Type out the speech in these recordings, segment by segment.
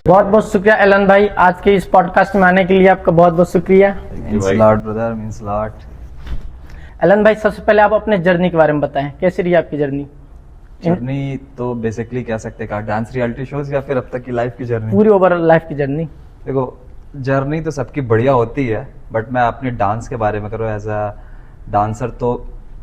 बहुत बहुत शुक्रिया एलन भाई, आज के इस पॉडकास्ट में आने के लिए आपका बहुत बहुत शुक्रिया। Means lot brother, means lot. Allen भाई, सबसे पहले आप अपने जर्नी के बारे में बताएं, कैसी रही आपकी जर्नी? जर्नी तो बेसिकली कह सकते हैं डांस रियलिटी शोज या फिर अब तक की लाइफ की जर्नी, पूरी ओवरऑल लाइफ की जर्नी। देखो जर्नी तो सबकी बढ़िया होती है, बट मैं अपने डांस के बारे में करूँ एज अ डांसर, तो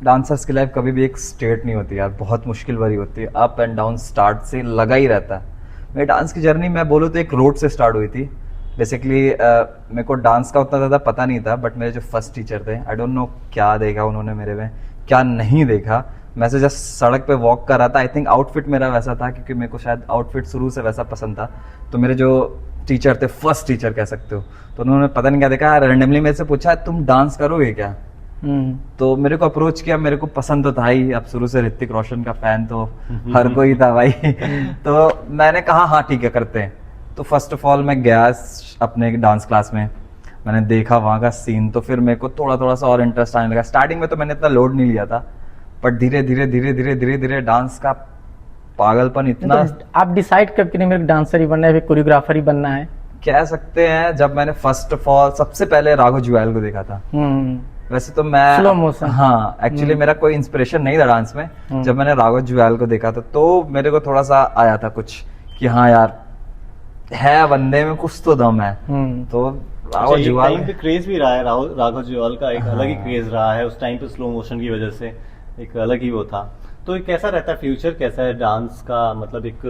डांसर्स की लाइफ कभी भी एक स्टेट नहीं होती यार, बहुत मुश्किल भरी होती है, अप एंड डाउन स्टार्ट से लगा ही रहता है। मेरी डांस की जर्नी मैं बोलूँ तो एक रोड से स्टार्ट हुई थी। बेसिकली मेरे को डांस का उतना ज़्यादा पता नहीं था, बट मेरे जो फर्स्ट टीचर थे, आई डोंट नो क्या देखा उन्होंने मेरे में, क्या नहीं देखा। मैं से जस्ट सड़क पे वॉक कर रहा था, आई थिंक आउटफिट मेरा वैसा था क्योंकि मेरे को शायद आउटफिट शुरू से वैसा पसंद था। तो मेरे जो टीचर थे, फर्स्ट टीचर कह सकते हो, तो उन्होंने पता नहीं क्या देखा, रैंडमली मेरे से पूछा तुम डांस करोगे क्या? तो मेरे को अप्रोच किया, मेरे को पसंद तो था ही, अब शुरू से ऋतिक रोशन का फैन तो हर कोई था भाई। तो मैंने कहा हाँ ठीक है करते हैं। तो फर्स्ट ऑफ ऑल मैं गया अपने डांस क्लास में, मैंने देखा वहाँ का सीन, तो फिर मेरे को थोड़ा थोड़ा सा और इंटरेस्ट आने लगा। स्टार्टिंग में तो मैंने इतना लोड नहीं लिया था, बट धीरे धीरे धीरे धीरे धीरे धीरे डांस का पागलपन इतना। तो आप डिसाइड कब कि नहीं मेरे को डांसर ही बनना है, कोरियोग्राफर ही बनना है? कह सकते हैं जब मैंने फर्स्ट ऑफ ऑल सबसे पहले राघव जुएल को देखा था। वैसे तो मैं स्लो मोशन, हाँ एक्चुअली मेरा कोई इंस्पिरेशन नहीं था डांस में। जब मैंने राघव जुएल को देखा था तो मेरे को थोड़ा सा आया था कुछ कि हाँ यार है बंदे में कुछ तो दम है। तो राघव जुएल टाइम पे क्रेज भी रहा है, राघव जुएल का एक अलग ही क्रेज रहा है उस टाइम पे, स्लो मोशन की वजह से एक अलग ही वो था। तो कैसा रहता है फ्यूचर, कैसा है डांस का, मतलब एक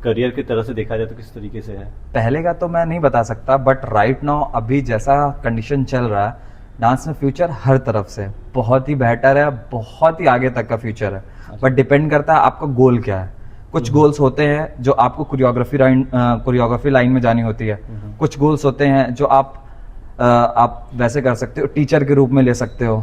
करियर की तरह से देखा जाए तो किस तरीके से है? पहले का तो मैं नहीं बता सकता, बट राइट नाउ अभी जैसा कंडीशन चल रहा है डांस में फ्यूचर हर तरफ से बहुत ही बेहतर है, बहुत ही आगे तक का फ्यूचर है। बट डिपेंड करता है आपका गोल क्या है। कुछ गोल्स होते हैं जो आपको कोरियोग्राफी लाइन में जानी होती है, कुछ गोल्स होते हैं जो आप वैसे कर सकते हो, टीचर के रूप में ले सकते हो,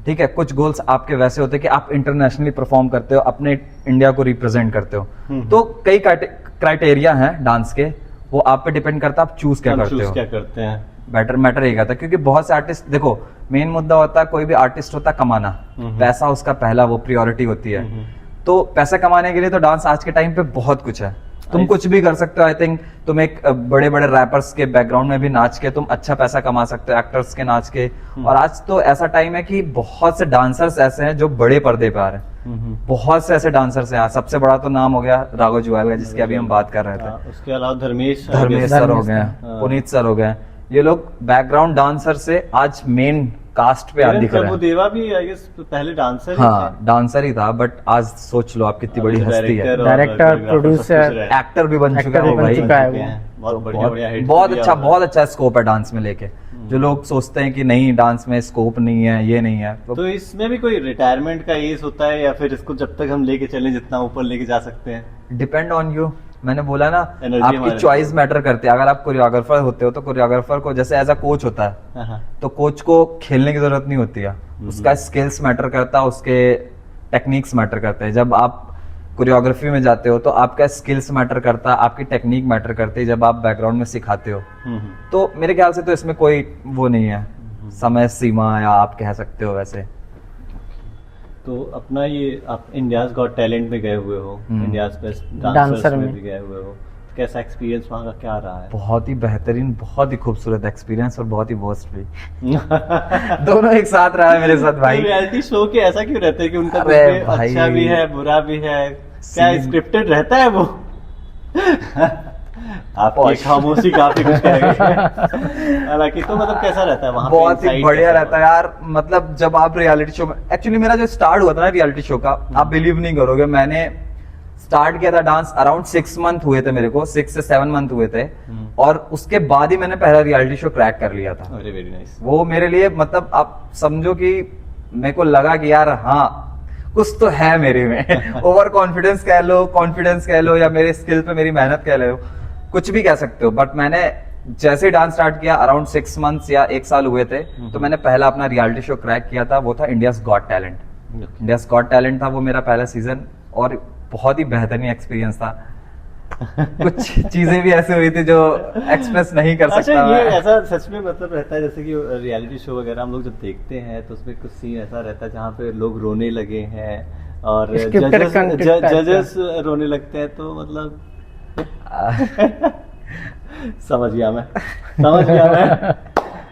ठीक है। कुछ गोल्स आपके वैसे होते हैं कि आप इंटरनेशनली परफॉर्म करते हो, अपने इंडिया को रिप्रेजेंट करते हो। तो कई क्राइटेरिया हैं डांस के, वो आप पे डिपेंड करता है आप चूज क्या करते हैं। बेटर मैटर ये कहता है क्योंकि बहुत से आर्टिस्ट, देखो मेन मुद्दा होता है कोई भी आर्टिस्ट होता है कमाना, पैसा उसका पहला वो प्रायोरिटी होती है। तो पैसा कमाने के लिए तो डांस आज के टाइम पे बहुत कुछ है, तुम कुछ भी कर सकते हो। आई थिंक तुम एक बड़े बड़े रैपर्स के बैकग्राउंड में भी नाच के तुम अच्छा पैसा कमा सकते हो, एक्टर्स के नाच के। और आज तो ऐसा टाइम है कि बहुत से डांसर्स ऐसे हैं जो बड़े पर्दे पे आ रहे हैं, बहुत से ऐसे डांसर्स हैं। सबसे बड़ा तो नाम हो गया राघव जुएल का, जिसकी अभी हम बात कर रहे थे। उसके अलावा धर्मेश सर हो गए, पुनीत सर हो गए, ये लोग बैकग्राउंड डांसर से आज मेन कास्ट पे दिख रहे हैं। प्रभुदेवा भी आई गेस पहले डांसर हाँ डांसर ही था, बट आज सोच लो आप कितनी बड़ी हस्ती है, डायरेक्टर, प्रोड्यूसर, एक्टर भी बन चुका है भाई। बहुत अच्छा स्कोप है डांस में लेके। जो लोग सोचते हैं कि नहीं डांस में स्कोप नहीं है, ये नहीं है, तो इसमें भी कोई रिटायरमेंट का एज होता है या फिर इसको जब तक हम लेके चलें जितना ऊपर लेके जा सकते हैं? Depend on you. मैंने बोला ना आपकी चॉइस मैटर करती है। अगर आप कोरियोग्राफर होते हो तो कोरियोग्राफर को जैसे एज अ कोच होता है, तो कोच को खेलने की जरूरत नहीं होती है, उसका स्किल्स मैटर करता है, उसके टेक्निक्स मैटर करते हैं। जब आप कोरियोग्राफी में जाते हो तो आपका स्किल्स मैटर करता है, आपकी टेक्निक मैटर करती है जब आप बैकग्राउंड में सिखाते हो। तो मेरे ख्याल से तो इसमें कोई वो नहीं है समय सीमा, या आप कह सकते हो वैसे। तो अपना ये आप इंडियाज गॉट टैलेंट में गए हुए हो, इंडियाज बेस्ट डांसर में भी गए हुए हो, कैसा एक्सपीरियंस वहाँ का क्या रहा है? बहुत ही बेहतरीन, बहुत ही खूबसूरत एक्सपीरियंस और बहुत ही वर्स्ट भी। दोनों एक साथ रहा है मेरे साथ भाई। रियलिटी शो के ऐसा क्यों रहता है कि उनका अच्छा भी है बुरा भी है, क्या स्क्रिप्टेड रहता है वो? आपकी खामोशी काफी कुछ कहेगी। हालांकि तो मतलब कैसा रहता है वहाँ? बहुत ही बढ़िया रहता है यार। मतलब जब आप रियलिटी शो में, एक्चुअली मेरा जो स्टार्ट हुआ था ना रियलिटी शो का, आप बिलीव नहीं करोगे, मैंने स्टार्ट किया था डांस अराउंड 6 मंथ हुए थे मेरे को, 6 से 7 मंथ हुए थे, और उसके बाद ही मैंने पहला रियलिटी शो क्रैक कर लिया था। Very nice. वो मेरे लिए मतलब आप समझो कि मेरे को लगा कि यार हाँ कुछ तो है मेरे में। ओवर कॉन्फिडेंस कह लो या मेरे स्किल पे मेरी मेहनत कह लो, कुछ भी कह सकते हो। बट मैंने जैसे ही डांस स्टार्ट किया अराउंड 6 मंथ्स या 1 साल हुए थे, तो मैंने पहला अपना रियलिटी शो क्रैक किया था, वो था India's got talent. India's got talent था वो मेरा पहला सीजन, और बहुत ही बेहतरीन एक्सपीरियंस था। कुछ चीजें भी ऐसे हुई थी जो एक्सप्रेस नहीं कर सकता। अच्छा, ये ऐसा सच में मतलब रहता है जैसे कि रियलिटी शो वगैरह हम लोग जब देखते हैं तो उसमें कुछ सीन ऐसा रहता है जहाँ पे लोग रोने लगे हैं और जजेस रोने लगते हैं, तो मतलब समझ गया मैं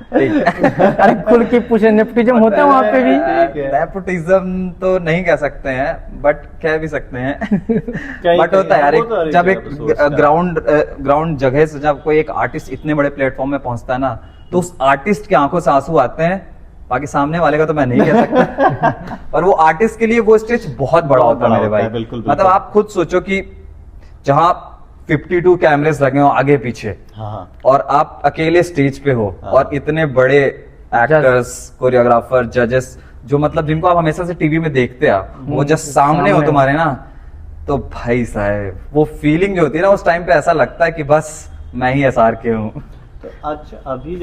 अरे खुल के पूछे, नेपोटिज्म होता है वहाँ पे भी? ठीक है। नेपोटिज्म तो नहीं कह सकते हैं बट कह भी सकते हैं बट कहीं होता है यार, वो तो हर एक जब जगह एक पे सोचता है। ग्राउंड जगह से जब कोई एक आर्टिस्ट इतने बड़े प्लेटफॉर्म में पहुंचता है ना, तो उस आर्टिस्ट की आंखों से आंसू आते हैं। बाकी सामने वाले का तो मैं नहीं कह सकता और वो आर्टिस्ट के लिए वो स्टेज बहुत बड़ा बहुत होता है बड़ा मेरे होता है, भाई। बिल्कुल, मतलब बिल्कुल। आप खुद सोचो कि जहां 52 कैमरेस लगे हो आगे पीछे, हाँ हाँ और आप अकेले स्टेज पे हो, हाँ। और इतने बड़े एक्टर्स, कोरियोग्राफर, जजेस, जो मतलब जिनको आप हमेशा से टीवी में देखते हैं, वो जब सामने हो सामने। तुम्हारे ना, तो भाई साहब वो फीलिंग जो होती है ना, उस टाइम पे ऐसा लगता है कि बस मैं ही एसआर के हूँ। तो अच्छा, अभी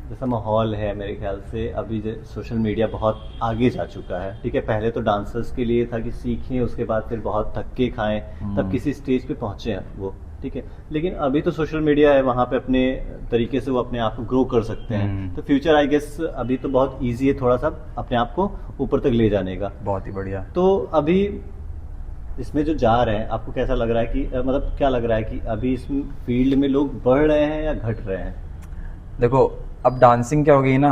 जैसा माहौल है मेरे ख्याल से, अभी सोशल मीडिया बहुत आगे जा चुका है, ठीक है। पहले तो डांसर्स के लिए था कि सीखें, उसके बाद फिर बहुत धक्के खाएं, तब किसी स्टेज पे पहुंचे हैं वो, ठीक है। लेकिन अभी तो सोशल मीडिया है, वहाँ पे अपने तरीके से वो अपने आप को ग्रो कर सकते हैं। तो फ्यूचर आई गेस अभी तो बहुत ईजी है थोड़ा सा अपने आप को ऊपर तक ले जाने का। बहुत ही बढ़िया। तो अभी इसमें जो जा रहे हैं, आपको कैसा लग रहा है कि मतलब क्या लग रहा है कि अभी इस फील्ड में लोग बढ़ रहे हैं या घट रहे हैं? देखो अब डांसिंग क्या हो गई ना,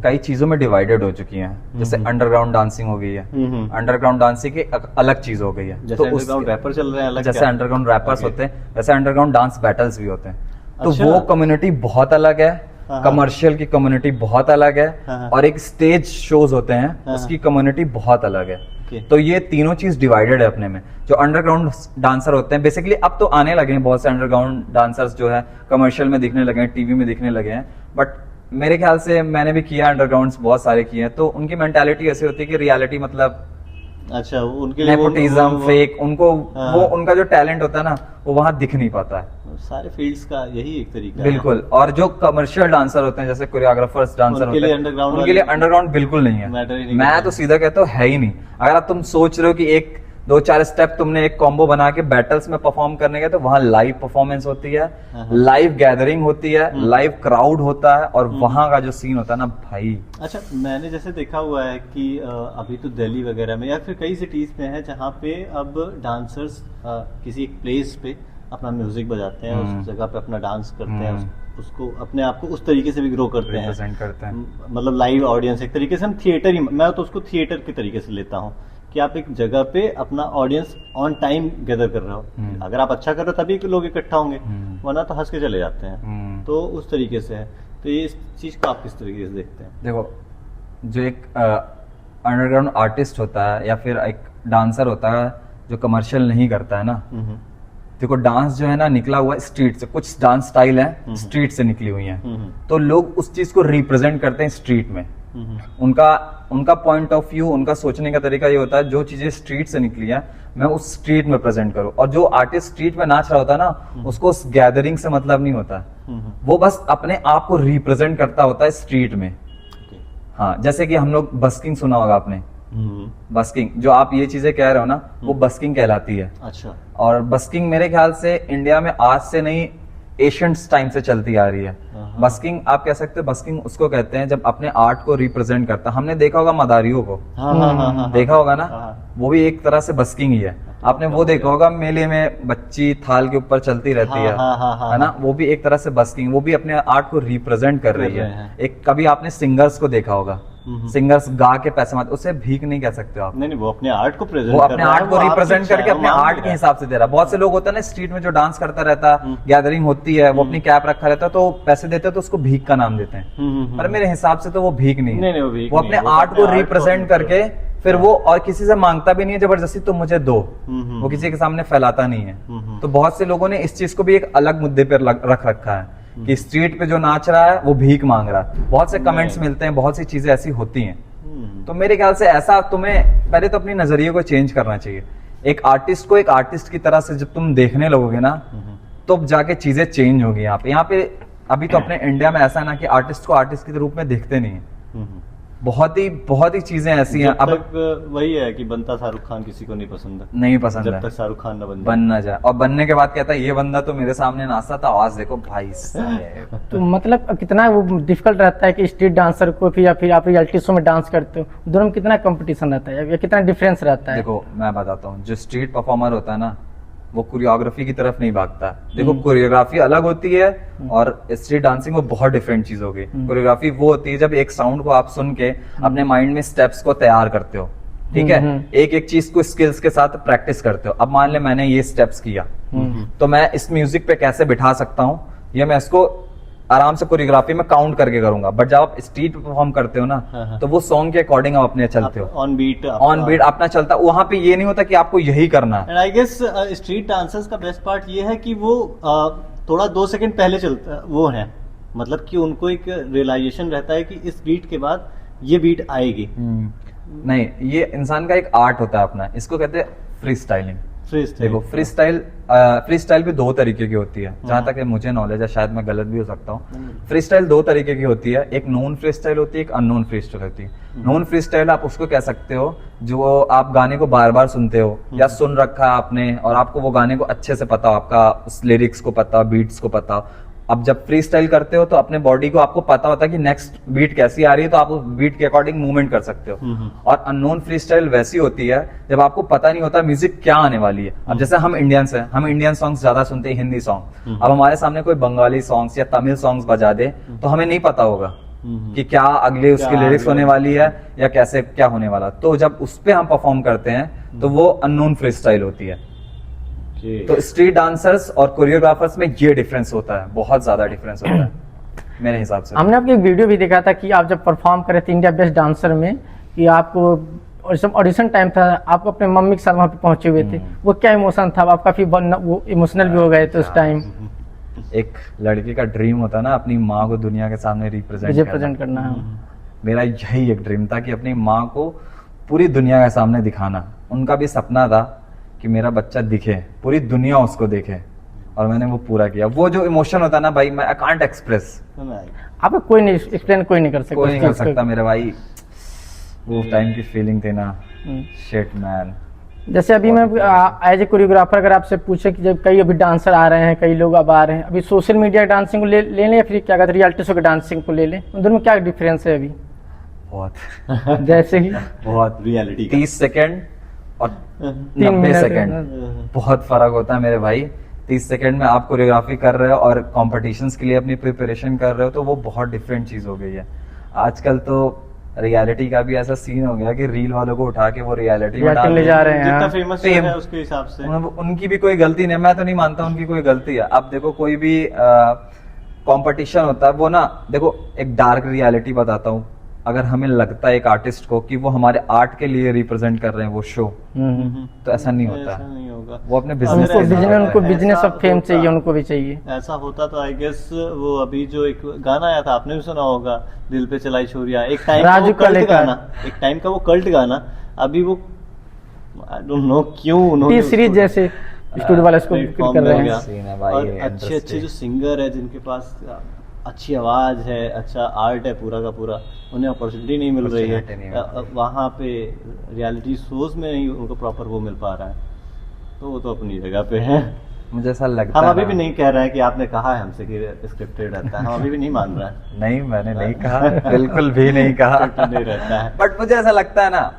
कई चीजों में डिवाइडेड हो चुकी है। जैसे अंडरग्राउंड डांसिंग हो गई है, अंडरग्राउंड डांसिंग एक अलग चीज हो गई है। जैसे तो अंडरग्राउंड रैपर चल रहे हैं अलग, जैसे क्या? Underground rappers Okay. होते हैं, वैसे अंडरग्राउंड डांस बैटल्स भी होते हैं। तो अच्छा। वो कम्युनिटी बहुत अलग है, हाँ। कमर्शियल की कम्युनिटी बहुत अलग है, हाँ। और एक स्टेज शोज होते हैं हाँ। उसकी कम्युनिटी बहुत अलग है। Okay. तो ये तीनों चीज डिवाइडेड है अपने में। जो अंडरग्राउंड डांसर होते हैं बेसिकली, अब तो आने लगे हैं बहुत से अंडरग्राउंड डांसर्स जो है कमर्शियल में दिखने लगे हैं, टीवी में दिखने लगे हैं। बट मेरे ख्याल से मैंने भी किया अंडरग्राउंड्स बहुत सारे किए हैं, तो उनकी मेंटालिटी ऐसी होती है कि रियलिटी मतलब अच्छा, उनके लिए नेपोटिज्म, फेक, उनको हाँ। वो उनका जो टैलेंट होता है ना, वो वहां दिख नहीं पाता है। सारे फील्ड्स का यही एक तरीका बिल्कुल। और जो कमर्शियल डांसर होते हैं, जैसे कोरियोग्राफर्स डांसर उनके होते लिए हैं, underground उनके लिए वाले- अंडरग्राउंड बिल्कुल नहीं है। मैटर ही नहीं मैं करता तो है। सीधा कहता हूँ है ही नहीं। अगर आप तुम सोच रहे हो कि एक 2-4 स्टेप तुमने एक कॉम्बो बना के बैटल्स में परफॉर्म करने गए, तो वहां लाइव परफॉर्मेंस होती है, हाँ। लाइव गैदरिंग होती है, लाइव क्राउड होता है, और वहां का जो सीन होता है ना भाई। अच्छा, मैंने जैसे देखा हुआ है कि अभी तो दिल्ली वगैरह में या फिर कई सिटीज में है जहाँ पे अब डांसर्स किसी एक प्लेस पे अपना म्यूजिक बजाते हैं, उस जगह पे अपना डांस करते हैं, उसको अपने आप को उस तरीके से भी ग्रो करते हैं, रिप्रेजेंट करते हैं। मतलब लाइव ऑडियंस एक तरीके से हम थिएटर ही, मैं तो उसको थिएटर के तरीके से लेता हूँ कि आप एक जगह पे अपना ऑडियंस ऑन टाइम गैदर कर रहे हो। अगर आप अच्छा कर रहे हो तभी लोग इकट्ठा होंगे, वरना तो हंस के चले जाते हैं। तो उस तरीके से है। तो ये इस चीज को आप किस तरीके से देखते हैं? देखो, जो एक अंडरग्राउंड आर्टिस्ट होता है या फिर एक डांसर होता है जो कमर्शियल नहीं करता है ना, देखो डांस जो है ना निकला हुआ स्ट्रीट से, कुछ डांस स्टाइल है स्ट्रीट से निकली हुई है, तो लोग उस चीज को रिप्रेजेंट करते हैं स्ट्रीट में। उनका पॉइंट ऑफ व्यू, उनका सोचने का तरीका ये होता है, जो चीजें स्ट्रीट से निकली है मैं उस स्ट्रीट में प्रेजेंट करूं। और जो आर्टिस्ट स्ट्रीट में नाच रहा होता है ना, उसको उस गैदरिंग से मतलब नहीं होता, वो बस अपने आप को रिप्रेजेंट करता होता है स्ट्रीट में। हाँ, जैसे कि हम लोग बस्किंग सुना होगा आपने, बस्किंग जो आप ये चीजें कह रहे हो ना, वो बस्किंग कहलाती है। अच्छा। और बस्किंग मेरे ख्याल से इंडिया में आज से नहीं, एशियंट्स टाइम से चलती आ रही है। बस्किंग आप कह सकते हो, बस्किंग उसको कहते हैं जब अपने आर्ट को रिप्रेजेंट करता है। हमने देखा होगा मदारियों को, हाँ, देखा होगा ना, हाँ। वो भी एक तरह से बस्किंग ही है। आपने वो देखा होगा मेले में बच्ची थाल के ऊपर चलती रहती है, हाँ, है ना, वो भी एक तरह से बस्किंग, वो भी अपने आर्ट को रिप्रेजेंट कर रही रहे है। हैं। एक कभी आपने सिंगर्स को देखा होगा, सिंगर्स गा के पैसे मारते, उसे भीख नहीं कह सकते हो आप। नहीं, वो अपने आर्ट को प्रेजेंट वो अपने आर्ट को रिप्रेजेंट करके अपने आर्ट के हिसाब से दे रहा है। बहुत से लोग होते हैं ना स्ट्रीट में जो डांस करता रहता है, गैदरिंग होती है, वो अपनी कैप रखा रहता है, तो पैसे देते हैं तो उसको भीख का नाम देते हैं। पर मेरे हिसाब से तो वो भीख नहीं नहीं, है, वो भीख वो नहीं अपने है, वो आर्ट अपने को आर्ट को रिप्रेजेंट करके फिर वो, और किसी से मांगता भी नहीं है जबरदस्ती तुम मुझे दो, वो किसी के सामने फैलाता नहीं है। तो बहुत से लोगों ने इस चीज को भी एक अलग मुद्दे पर रख रखा है कि स्ट्रीट पे जो नाच रहा है वो भीख मांग रहा है। बहुत से कमेंट्स मिलते हैं, बहुत सी चीजें ऐसी होती हैं। तो मेरे ख्याल से ऐसा तुम्हें पहले तो अपनी नजरिए को चेंज करना चाहिए। एक आर्टिस्ट को एक आर्टिस्ट की तरह से जब तुम देखने लगोगे ना, तो जाके चीजें चेंज होगी। यहाँ पे अभी तो अपने इंडिया में ऐसा है ना कि आर्टिस्ट को आर्टिस्ट के रूप में देखते नहीं है। बहुत ही चीजें ऐसी हैं। जब अब तक वही है कि बनता शाहरुख खान किसी को नहीं पसंद है, नहीं पसंद जब है, तक शाहरुख खान न बन जाए। बन ना जाए, और बनने के बाद कहता है ये बंदा तो मेरे सामने नाचता था, आवाज देखो भाई साहब। तो मतलब कितना वो डिफिकल्ट रहता है कि स्ट्रीट डांसर को फिर, या फिर आप रियलिटी शो में डांस करते हो, दोनों में कितना कंपटीशन रहता है या कितना डिफरेंस रहता है? देखो मैं बताता हूँ, जो स्ट्रीट परफॉर्मर होता है ना, वो कोरियोग्राफी की तरफ नहीं भागता। देखो कोरियोग्राफी अलग होती है और स्ट्रीट डांसिंग वो बहुत डिफरेंट चीज होगी। कोरियोग्राफी वो होती है जब एक साउंड को आप सुन के अपने माइंड में स्टेप्स को तैयार करते हो, ठीक है, एक एक चीज को स्किल्स के साथ प्रैक्टिस करते हो। अब मान ले मैंने ये स्टेप्स किया तो मैं इस म्यूजिक पे कैसे बिठा सकता हूँ, या मैं इसको आराम से कोरियोग्राफी में काउंट करके करूंगा। बट जब आप स्ट्रीट परफॉर्म करते हो ना, तो वो सॉन्ग के अकॉर्डिंग आप अपने चलते हो, ऑन बीट अपना चलता। वहां पे ये नहीं होता कि आपको यही करना है। And I guess street dancers का बेस्ट पार्ट ये है कि वो थोड़ा 2 सेकंड पहले चलता वो है, मतलब कि उनको एक रियलाइजेशन रहता है कि इस बीट के बाद ये बीट आएगी। नहीं, ये इंसान का एक आर्ट होता है अपना, इसको कहते हैं फ्री स्टाइलिंग। देखो फ्री स्टाइल भी 2 तरीके की होती है, जहां तक मुझे नॉलेज है, शायद मैं गलत भी हो सकता हूँ। फ्री स्टाइल 2 तरीके की होती है, एक नोन फ्री स्टाइल होती है, एक अननोन फ्री स्टाइल होती है। नोन फ्री स्टाइल आप उसको कह सकते हो जो आप गाने को बार बार सुनते हो या सुन रखा है आपने और आपको वो गाने को अच्छे से पता हो, आपका उस लिरिक्स को पता, बीट्स को पता हो। अब जब फ्री स्टाइल करते हो तो अपने बॉडी को आपको पता होता है कि नेक्स्ट बीट कैसी आ रही है, तो आप उस बीट के अकॉर्डिंग मूवमेंट कर सकते हो। और अननोन फ्री स्टाइल वैसी होती है जब आपको पता नहीं होता म्यूजिक क्या आने वाली है। अब जैसे हम इंडियंस हैं, हम इंडियन सॉन्ग्स ज्यादा सुनते हैं, हिंदी सॉन्ग। अब हमारे सामने कोई बंगाली सॉन्ग्स या तमिल सॉन्ग्स बजा दे तो हमें नहीं पता होगा कि क्या अगले उसकी लिरिक्स होने वाली है या कैसे क्या होने वाला। तो जब उस पे हम परफॉर्म करते हैं तो वो अननोन फ्री स्टाइल होती है। तो स्ट्रीट डांसर्स और कोरियोग्राफर्स में ये डिफरेंस होता है, बहुत ज्यादा डिफरेंस होता है मेरे हिसाब से। हमने आपकी एक वीडियो भी देखा था कि आप जब परफॉर्म करे थे इंडिया बेस्ट डांसर में, कि आपको ऑडिशन टाइम था, आप अपने मम्मी के साथ वहाँ पे पहुंचे हुए थे, वो क्या इमोशन था? आप काफी वो इमोशनल भी हो गए थे उस टाइम। एक लड़के का ड्रीम होता है ना अपनी माँ को दुनिया के सामने रिप्रेजेंट करना है। मेरा यही एक ड्रीम था कि अपनी माँ को पूरी दुनिया के सामने दिखाना। उनका भी सपना था कि मेरा बच्चा दिखे, पूरी दुनिया उसको देखे, और मैंने वो पूरा किया। वो जो इमोशन होता है ना भाई, मैं आई कांट एक्सप्रेस, आपको कोई नहीं एक्सप्लेन, कोई नहीं कर सकता, कोई नहीं कर सकता मेरे भाई। वो टाइम की फीलिंग थी ना, शिट मैन। जैसे अभी मैं एज ए कोरियोग्राफर अगर आपसे पूछे कि जब कई अभी डांसर आ रहे हैं, कई लोग अब आ रहे हैं, अभी सोशल मीडिया डांसिंग को ले लें या फिर क्या कहते हैं रियलिटी शो के डांसिंग को ले लें, उन दोनों में क्या डिफरेंस है अभी? बहुत जैसे कि बहुत रियलिटी 30 सेकेंड और 90 सेकेंड बहुत फर्क होता है मेरे भाई। 30 सेकेंड में आप कोरियोग्राफी कर रहे हो और कॉम्पिटिशन्स के लिए अपनी प्रिपरेशन कर रहे हो, तो वो बहुत डिफरेंट चीज हो गई है। आजकल तो रियलिटी का भी ऐसा सीन हो गया कि रील वालों को उठा के वो रियलिटी में डाल ले जा रहे हैं। जितना फेमस है उसके हिसाब से उनकी भी कोई गलती नहीं, मैं तो नहीं मानता उनकी कोई गलती है। अब देखो कोई भी कंपटीशन होता है वो ना, देखो एक डार्क रियलिटी बताता हूँ, अगर हमें लगता है एक आर्टिस्ट को कि वो हमारे आर्ट के लिए रिप्रेजेंट कर रहे हैं वो शो, तो ऐसा नहीं होता, नहीं होगा। वो अपने बिजनेस उनको बिजनेस ऑफ फेम चाहिए, उनको भी चाहिए। ऐसा होता तो आई गेस वो अभी जो एक गाना आया था आपने भी सुना होगा, दिल पे चलाई छोरियां, एक टाइम का वो कल्ट गाना, एक टाइम का वो कल्ट गाना, अभी वो आई डोंट नो क्यों उन्होंने सीरीज जैसे स्टूडियो वाले इसको कर रहे हैं। और अच्छे अच्छे जो सिंगर है जिनके पास अच्छी आवाज है, अच्छा आर्ट है पूरा का पूरा, उन्हें अपॉर्चुनिटी नहीं मिल रही है वहाँ पे रियलिटी शोज में नहीं उनको प्रॉपर वो मिल पा रहा है, तो वो तो अपनी जगह पे है। मुझे ऐसा लगता है हम अभी भी नहीं कह रहे हैं कि आपने कहा है हमसे कि स्क्रिप्टेड रहता है, हम अभी भी नहीं मान रहे हैं। नहीं, मैंने नहीं कहा, बिल्कुल भी नहीं कहा नहीं रहता है। बट मुझे ऐसा लगता है ना,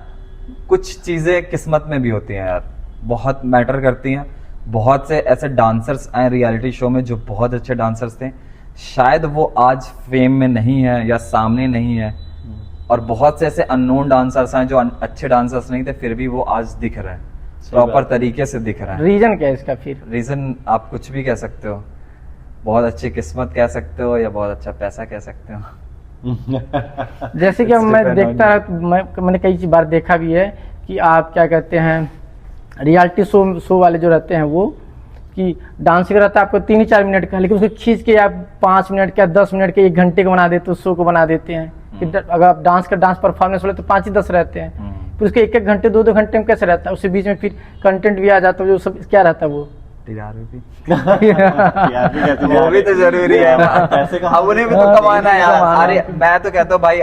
कुछ चीजें किस्मत में भी होती हैं यार, बहुत मैटर करती हैं। बहुत से ऐसे डांसर्स आए रियलिटी शो में जो बहुत अच्छे डांसर्स थे, शायद वो आज फेम में नहीं है या सामने नहीं है, और बहुत से ऐसे अननोन डांसर्स हैं जो अच्छे डांसर्स नहीं थे, फिर भी वो आज दिख रहे हैं, प्रॉपर तरीके से दिख रहे हैं। रीजन क्या है इसका? फिर रीजन आप कुछ भी कह सकते हो, बहुत अच्छी किस्मत कह सकते हो या बहुत अच्छा पैसा कह सकते हो। जैसे कि मैं देखता मैंने कई बार देखा भी है कि आप क्या कहते हैं रियलिटी शो वाले जो रहते हैं वो कि डांस का रहता है आपको 3-4 मिनट का, लेकिन उसको खींच के आप 5 मिनट का 10 मिनट के 1 घंटे का बना देते, उस शो को बना देते हैं कि अगर आप डांस परफॉर्मेंस हो तो 5-10 रहते हैं, फिर उसके 1-1 घंटे 2-2 घंटे में कैसे रहता है? उसके बीच में फिर कंटेंट भी आ जाता है, जो सब क्या रहता है वो वो भी तो जरूरी है, उन्हें भी तो कमाना है यार। अरे मैं तो कहता हूँ भाई,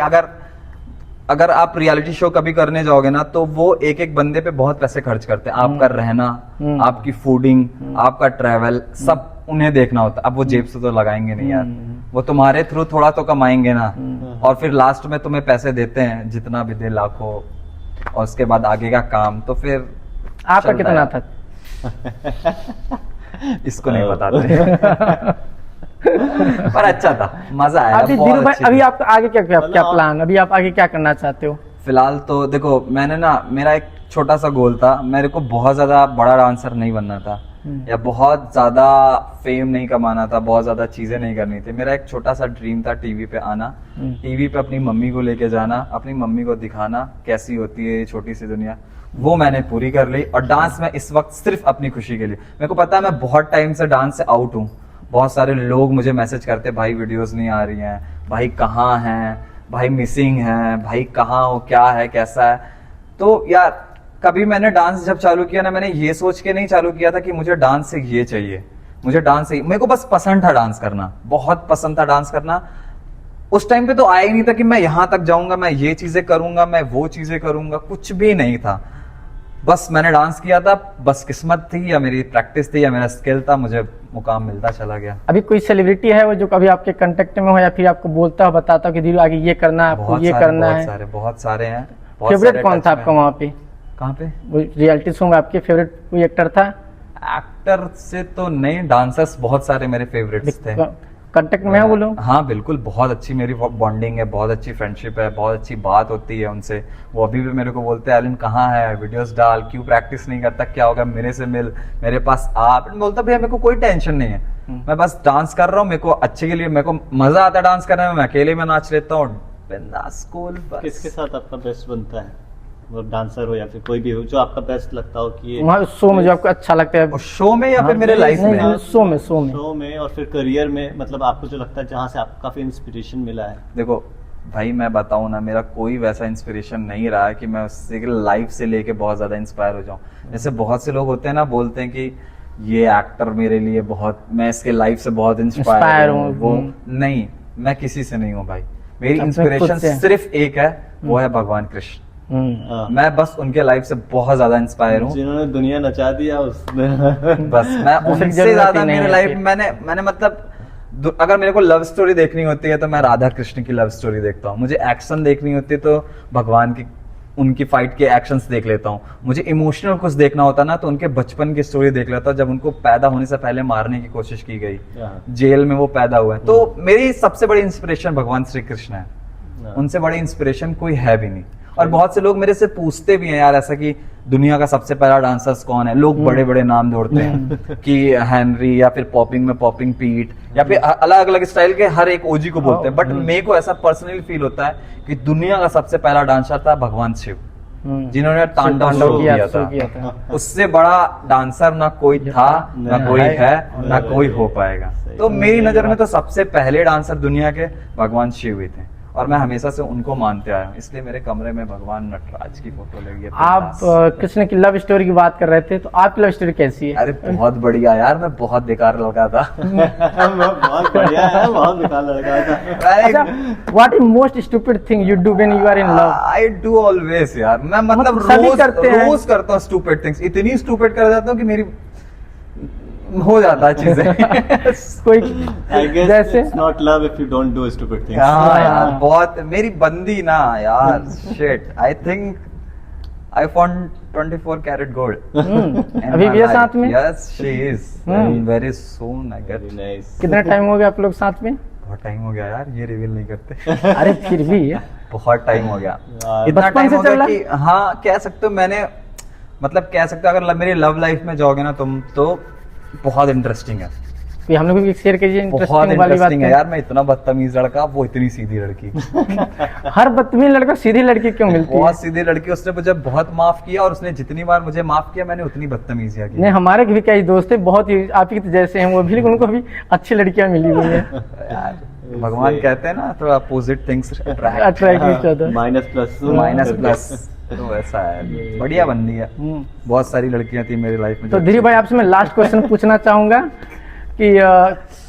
अगर आप रियलिटी शो कभी करने जाओगे ना, तो वो एक एक बंदे पे बहुत पैसे खर्च करते हैं। आपका रहना, आपकी फूडिंग, आपका ट्रैवल, सब उन्हें देखना होता है। अब वो जेब से तो लगाएंगे नहीं यार, वो तुम्हारे थ्रू थोड़ा तो कमाएंगे ना, और फिर लास्ट में तुम्हें पैसे देते हैं जितना भी दे, लाखों, और उसके बाद आगे का काम तो फिर आपका कितना था? इसको नहीं बताते। पर अच्छा था, मजा आया। अभी बहुत धीरू भाई, अच्छी अभी थी। आपका आगे क्या क्या मतलब क्या आप- प्लान, अभी आप आगे क्या करना चाहते हो? फिलहाल तो देखो, मैंने ना, मेरा एक छोटा सा गोल था, मेरे को बहुत ज्यादा बड़ा डांसर नहीं बनना था, या बहुत ज्यादा फेम नहीं कमाना था, बहुत ज्यादा चीजें नहीं करनी थी। मेरा एक छोटा सा ड्रीम था टीवी पे आना, टीवी पे अपनी मम्मी को लेके जाना, अपनी मम्मी को दिखाना कैसी होती है ये छोटी सी दुनिया। वो मैंने पूरी कर ली। और डांस में इस वक्त सिर्फ अपनी खुशी के लिए, मेरे को पता है मैं बहुत टाइम से डांस से आउट हूँ। बहुत सारे लोग मुझे मैसेज करते, भाई वीडियोस नहीं आ रही हैं, भाई कहाँ हैं, भाई मिसिंग है, भाई कहाँ हो, क्या है, कैसा है। तो यार कभी मैंने डांस जब चालू किया ना, मैंने ये सोच के नहीं चालू किया था कि मुझे डांस से ये चाहिए, मुझे डांस से, मेरे को बस पसंद था डांस करना, बहुत पसंद था डांस करना। उस टाइम पे तो आया ही नहीं था कि मैं यहां तक जाऊंगा, मैं ये चीजें करूंगा, मैं वो चीजें करूंगा, कुछ भी नहीं था। बस मैंने डांस किया था, बस किस्मत थी या मेरी प्रैक्टिस थी या मेरा स्किल था, मुझे मुकाम मिलता चला गया। अभी कोई सेलिब्रिटी है वो जो कभी आपके कांटेक्ट में हो या फिर आपको बोलता हो, बताता हो कि धीरू आगे ये करना है, आपको ये करना है? बहुत सारे हैं। फेवरेट कौन था आपका वहाँ पे? कहाँ पे? वो रियलिटी शो में आपके फेवरेट कोई एक्टर था? एक्टर से तो नहीं, डांसर्स बहुत सारे मेरे फेवरेट्स थे। कांटेक्ट में है वो लोग? हाँ बिल्कुल, बहुत अच्छी मेरी बॉन्डिंग है, बहुत अच्छी फ्रेंडशिप है, बहुत अच्छी बात होती है उनसे। वो अभी भी मेरे को बोलते हैं, एलन कहाँ है, वीडियोस डाल, क्यों प्रैक्टिस नहीं करता, क्या होगा, मेरे से मिल, मेरे पास आ। मैं बोलता भैया मेरे को कोई टेंशन नहीं है, मैं बस डांस कर रहा हूँ, मेरे को अच्छे के लिए, मेरे को मजा आता है डांस करने में, मैं अकेले में नाच लेता हूँ, बिंदास कूल। किसके साथ आपका बेस्ट बनता है, मतलब डांसर हो या फिर कोई भी हो, जो आपका बेस्ट लगता हो कि ये वहाँ शो में जो आपको अच्छा लगता है? शो में या फिर मेरे लाइफ नहीं, में? नहीं, शो में शो में और फिर करियर में, मतलब आपको जो लगता है जहाँ से आपको काफी इंस्पिरेशन मिला है? देखो भाई मैं बताऊं ना, मेरा कोई वैसा इंस्पिरेशन नहीं रहा है कि मैं उससे लाइफ से लेके बहुत ज्यादा इंस्पायर हो जाऊं। जैसे बहुत से लोग होते हैं ना, बोलते हैं कि ये एक्टर मेरे लिए बहुत, मैं इसके लाइफ से बहुत इंस्पायर हूँ, वो नहीं, मैं किसी से नहीं हूँ भाई। मेरी अपने खुद इंस्पिरेशन से। सिर्फ एक है, वो है भगवान कृष्ण। हाँ। मैं बस उनके लाइफ से बहुत ज्यादा इंस्पायर हूँ। जिन्होंने दुनिया नचा दिया उसने बस मैं दूसरी उनसे जरूरत ज्यादा ही नहीं मेरे है लाइफ फिर। मैंने मतलब अगर मेरे को लव स्टोरी देखनी होती है तो मैं राधा कृष्ण की लव स्टोरी देखता हूँ, मुझे एक्शन देखनी होती है तो भगवान की, उनकी फाइट के एक्शंस देख लेता हूँ, मुझे इमोशनल कुछ देखना होता ना तो उनके बचपन की स्टोरी देख लेता हूँ, जब उनको पैदा होने से पहले मारने की कोशिश की गई, जेल में वो पैदा हुए। तो मेरी सबसे बड़ी इंस्पिरेशन भगवान श्री कृष्ण है, उनसे बड़ी इंस्पिरेशन कोई है भी नहीं। और बहुत से लोग मेरे से पूछते भी हैं यार ऐसा कि दुनिया का सबसे पहला डांसर्स कौन है, लोग बड़े बड़े नाम जोड़ते हैं कि हेनरी या फिर पॉपिंग में पॉपिंग पीट या फिर अलग अलग स्टाइल के हर एक ओजी को बोलते हैं, बट मेरे को ऐसा पर्सनली फील होता है कि दुनिया का सबसे पहला डांसर था भगवान शिव, जिन्होंने तांडव तांडव शुरू किया था। उससे बड़ा डांसर ना कोई था, ना कोई है, ना कोई हो पाएगा। तो मेरी नजर में तो सबसे पहले डांसर दुनिया के भगवान शिव ही थे और मैं हमेशा से उनको मानते आया हूँ, इसलिए मेरे कमरे में भगवान नटराज की फोटो लगी है। आप कृष्ण की लव स्टोरी की बात कर रहे थे, तो आपकी लव स्टोरी कैसी है? अरे बहुत बढ़िया यार, मैं बहुत बेकार लड़का था। बहुत बढ़िया है, बहुत बेकार लड़का था। अच्छा, what is most stupid thing you do when you are in love? I do always यार, मैं मतलब सभी रोज करते हैं। रोज करता हूँ स्टूपिड थिंग्स, इतनी स्टूपिड कर जाता हूँ कि मेरी हो जाता है चीजें। कोई I guess जैसे it's not love if you don't do stupid things. हाँ यार, बहुत मेरी बंदी ना यार, shit, I think I found 24 carat gold. अभी भी है साथ में? Yes she is, very soon I get. Very nice. कितना टाइम हो गया आप लोग साथ में? बहुत टाइम हो गया यार, ये रिवील नहीं करते। अरे फिर भी बहुत टाइम हो गया, यार, इतना बचपन टाइम से हो गया चल कि हाँ कह सकते हो, मैंने मतलब कह सकते हो अगर मेरी लव लाइफ में जाओगे ना तुम तो बहुत इंटरेस्टिंग है, कोई हम लोग भी शेयर कीजिए बहुत इंटरेस्टिंग वाली बात। इंटरेस्टिंग है यार। मैं इतना बदतमीज लड़का, वो इतनी सीधी लड़की। हर बदतमीज लड़का सीधी लड़की क्यों मिलती है? बहुत सीधी लड़की, उसने मुझे बहुत माफ किया और उसने जितनी बार मुझे माफ किया मैंने उतनी बदतमीजियां की। नहीं, हमारे भी कई दोस्त है बहुत ही आप ही के जैसे हैं वो भी, लेकिन उनको भी अच्छी लड़कियां मिली हुई हैं। यार भगवान कहते हैं ना, थोड़ा opposite things attract, attract each other. Minus plus minus plus, तो ऐसा है, बढ़िया बंदी है। बहुत सारी लड़कियां थी मेरी लाइफ में। तो धीरू भाई आपसे मैं लास्ट क्वेश्चन पूछना चाहूंगा कि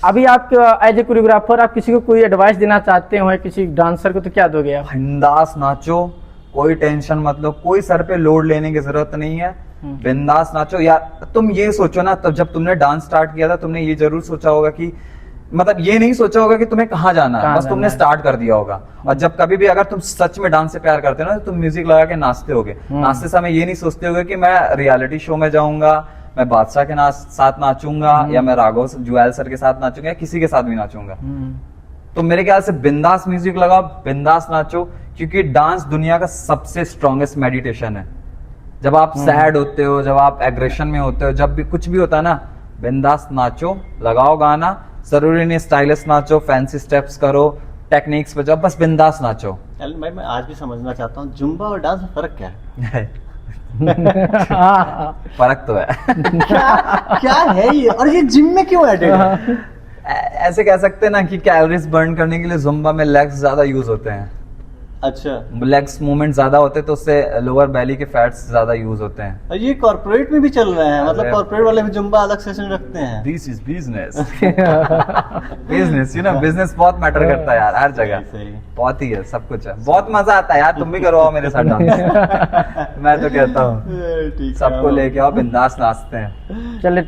अभी आप एज ए कोरियोग्राफर आप किसी को कोई एडवाइस देना चाहते हो किसी डांसर को, तो क्या दोगे आप? बिंदास नाचो, कोई टेंशन मत लो, कोई सर पे लोड लेने की जरूरत नहीं है, बिंदास नाचो यार। तुम ये सोचो ना, तब जब तुमने डांस स्टार्ट किया था तुमने ये जरूर सोचा होगा कि मतलब ये नहीं सोचा होगा कि तुम्हें कहाँ जाना है, बस तुमने स्टार्ट कर दिया होगा। और जब कभी भी अगर तुम सच में डांस से प्यार करते हो ना तो तुम म्यूजिक लगा के नाचते होगे, नाचते समय ये नहीं सोचते होगे कि मैं रियलिटी शो में जाऊंगा, मैं बादशाह के साथ नाचूंगा या मैं राघव जुएल सर के साथ नाचूंगा या किसी के साथ भी नाचूंगा। तो मेरे ख्याल से बिंदास म्यूजिक लगाओ, बिंदास नाचो, क्योंकि डांस दुनिया का सबसे स्ट्रॉन्गेस्ट मेडिटेशन है। जब आप सैड होते हो, जब आप एग्रेशन में होते हो, जब भी कुछ भी होता है ना, बिंदास नाचो, लगाओ गाना, जरूरी नहीं स्टाइलिश नाचो, फैंसी स्टेप्स करो, टेक्निक्स पे जाओ, बस बिंदास नाचो। एलन भाई, मैं आज भी समझना चाहता हूँ जुम्बा और डांस में फर्क क्या है? फर्क तो है। क्या है ये, और ये जिम में क्यों एडेड है? ऐसे कह सकते हैं ना कि कैलोरीज बर्न करने के लिए जुम्बा में लेग्स ज्यादा यूज होते हैं। अच्छा, लेग्स मूवमेंट ज्यादा होते हैं तो उससे लोअर बेली के फैट्स ज्यादा यूज होते हैं। और ये कॉर्पोरेट में भी चल रहे हैं, मतलब अरे कॉर्पोरेट वाले भी जुम्बा अलग सेशन रखते हैं। This is business. Business, business बहुत मैटर करता है यार, हर जगह सही। बहुत ही है, सब कुछ है, बहुत मजा आता है यार। तुम भी करो मेरे साथ डांस। मैं तो कहता हूँ ठीक है, सबको लेके आओ, बिंदास नाचते हैं। चलिए,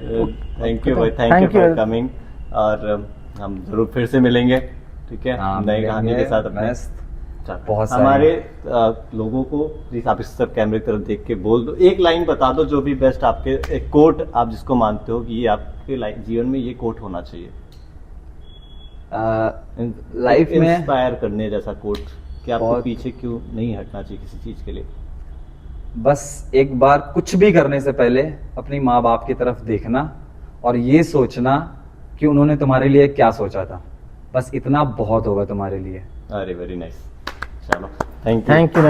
थैंक यू भाई, थैंक यू फॉर कमिंग, और हम जरूर फिर से मिलेंगे, ठीक है, हाँ, नई कहानी के साथ अपने। मस्त, बहुत सारी। हमारे लोगों को प्लीज आप इस सब कैमरे की तरफ देख के बोल दो, एक लाइन बता दो जो भी बेस्ट आपके, एक कोट आप जिसको मानते हो कि ये आपके जीवन में ये कोट होना चाहिए, लाइफ में इंस्पायर करने जैसा कोट, कि आपको बहुत- पीछे क्यों नहीं हटना चाहिए किसी चीज के लिए। बस एक बार कुछ भी करने से पहले अपनी माँ बाप की तरफ देखना और ये सोचना कि उन्होंने तुम्हारे लिए क्या सोचा था, बस इतना बहुत होगा तुम्हारे लिए। अरे वेरी नाइस, चलो थैंक यू। Thank you.